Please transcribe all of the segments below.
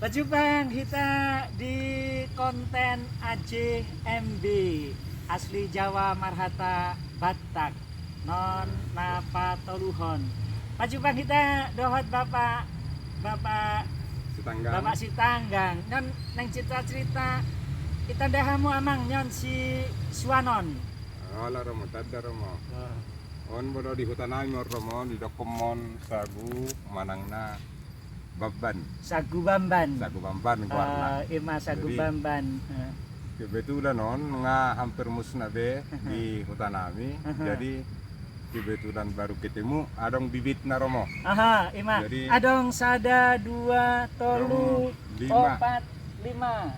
Bang, kita di konten AJMB asli Jawa Marhata Batak non napa toluhon. Bang, kita dohot bapak Sitanggang. bapak Sitanggang non neng cerita kita dahamu amang nyon si Suanon. Ala romo tadda romo. On bodo di hutan ay romo di dokomon sagu manangna babban. Sagu Bamban. Sagu bamban kuarna. Ima Sagu Jadi, Bamban. Kebetulan on nga hampir musnah be di hutan kami. Jadi kebetulan baru ketemu adong bibit na romo. Aha, ima. Jadi, Adong sada dua tolu lima. opat lima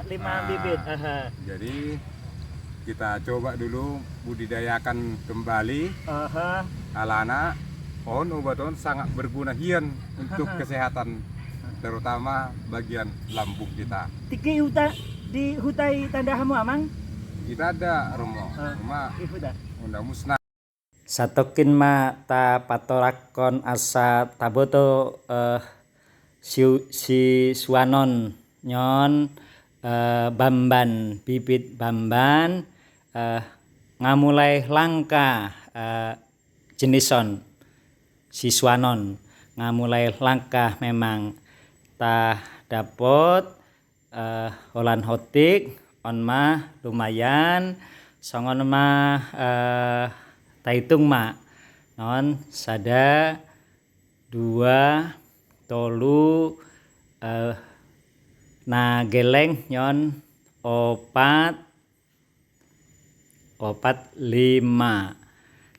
Lima. bibit. Aha. Jadi kita coba dulu budidayakan kembali Aha. alana. On obaton sangat berguna hian untuk kesehatan terutama bagian lambung kita. Tiki huta di hutai tanda hamu amang? Kita ada romo, cuma Ihuda. undang musnah. Satokin ma ta patorakon asa taboto si Suanon nyon Bamban bibit Bamban ngamulai langka jenison si Suanon ngamulai langkah memang ta dapot holan hotik on mah lumayan songon mah taitung mah non sada dua tolu na geleng nyon opat lima.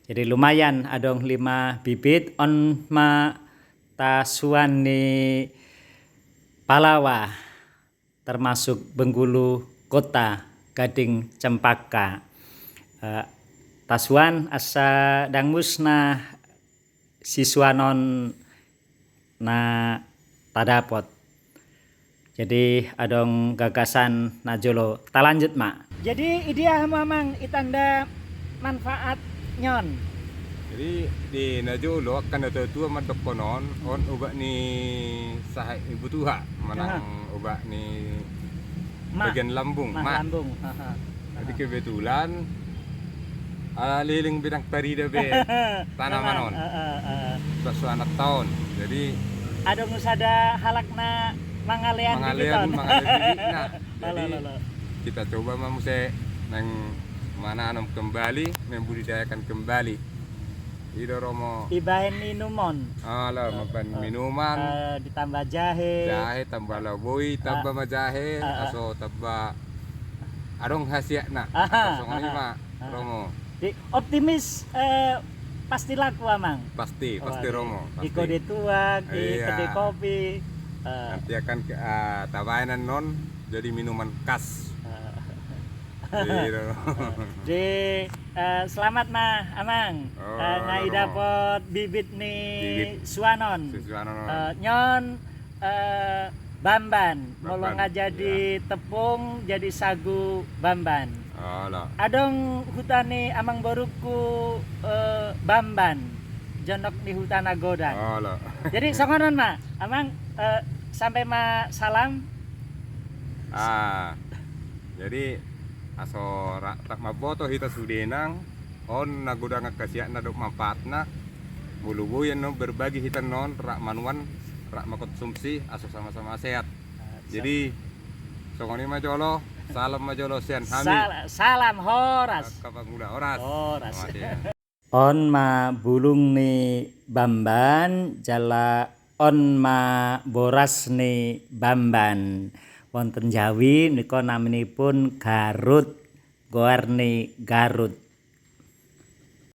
Jadi lumayan adong 5 bibit on ma tasuan ni Palawa termasuk Bengkulu Kota Gading Cempaka. Tasuan asa dang musnah siswanon na tadapot. Jadi adong gagasan najolo talanjut mak. Jadi idea mamang itanda manfaat nyon. Jadi di najolo akan ada tua madok konon on ubah ni sahai ibu tuha manang ubah ni bagian lambung mak. Lambung. Jadi kebetulan liling bidang parida be tanaman on. Suatu anak tahun. Jadi adong usada halakna mangalean bibiton. bibitna. Jadi Lolo. kita coba mamuse nang mana anom kembali membudidayakan kembali. Ido romo. Ibahin minumon. Ala maban minuman. Ditambah jahe. Jahe tambah laboy, tambah majahe, aso tambah adong hasiatna. Songon lima romo. Di optimis pasti laku amang. Pasti romo. Pasti. Iko dituak, di Iya. kedai kopi. Nanti akan tabayanan non jadi minuman khas. Gitu. Di selamat mah amang. Ngai dapot bibit nih Suanon. Nyon Bamban. Molo jadi tepung jadi sagu Bamban. Adong hutani amang boruku Bamban. Jonok di hutan Agodan. Jadi songonon mah amang sampai mah salam. Jadi aso tak maboto hita sudenang on nagoda ngakasiat dok manfaatna bulubuyan no berbagi hita non rak manuan rak makonsumsi aso sama-sama sehat. Jadi songoni majolo salam majolo sian hami Salam horas. kapangula oras. On ma bulung ni Bamban jala on ma boras ni Bamban. Wonten Jawi nika naminipun Garut, Goarni Garut.